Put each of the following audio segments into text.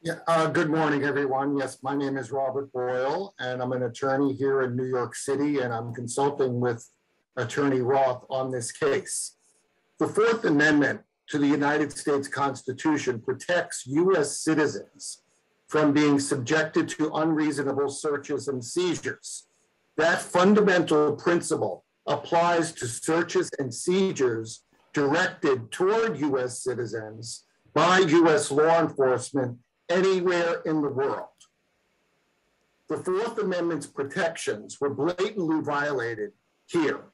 Good morning, everyone. Yes, my name is Robert Boyle, and I'm an attorney here in New York City, and I'm consulting with Attorney Roth on this case. The Fourth Amendment to the United States Constitution protects U.S. citizens from being subjected to unreasonable searches and seizures. That fundamental principle applies to searches and seizures directed toward U.S. citizens by U.S. law enforcement anywhere in the world. The Fourth Amendment's protections were blatantly violated here.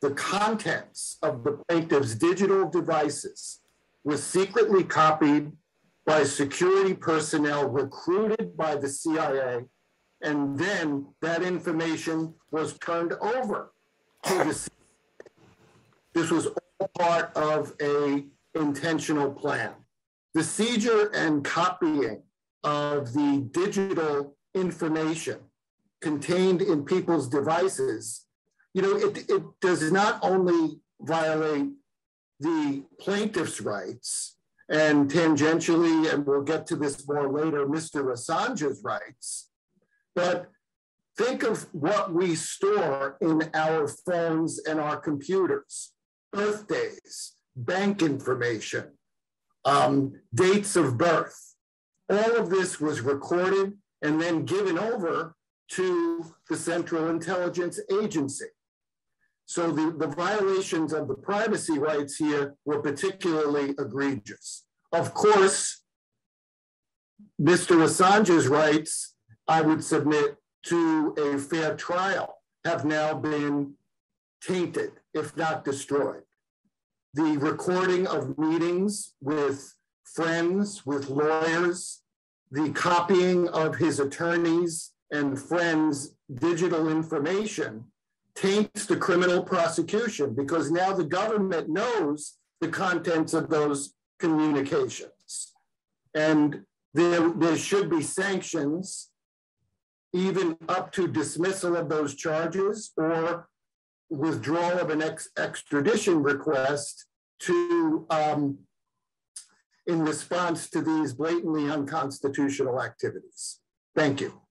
The contents of the plaintiff's digital devices were secretly copied by security personnel recruited by the CIA, and then that information was turned over to the CIA. This was all part of an intentional plan. The seizure and copying of the digital information contained in people's devices, it does not only violate the plaintiff's rights and tangentially, and we'll get to this more later, Mr. Assange's rights, but think of what we store in our phones and our computers: birthdays, bank information, dates of birth. All of this was recorded and then given over to the Central Intelligence Agency. So the violations of the privacy rights here were particularly egregious. Of course, Mr. Assange's rights, I would submit, to a fair trial have now been tainted, if not destroyed. The recording of meetings with friends, with lawyers, the copying of his attorneys' and friends' digital information taints the criminal prosecution, because now the government knows the contents of those communications. And there should be sanctions, even up to dismissal of those charges or withdrawal of an extradition request to in response to these blatantly unconstitutional activities. Thank you.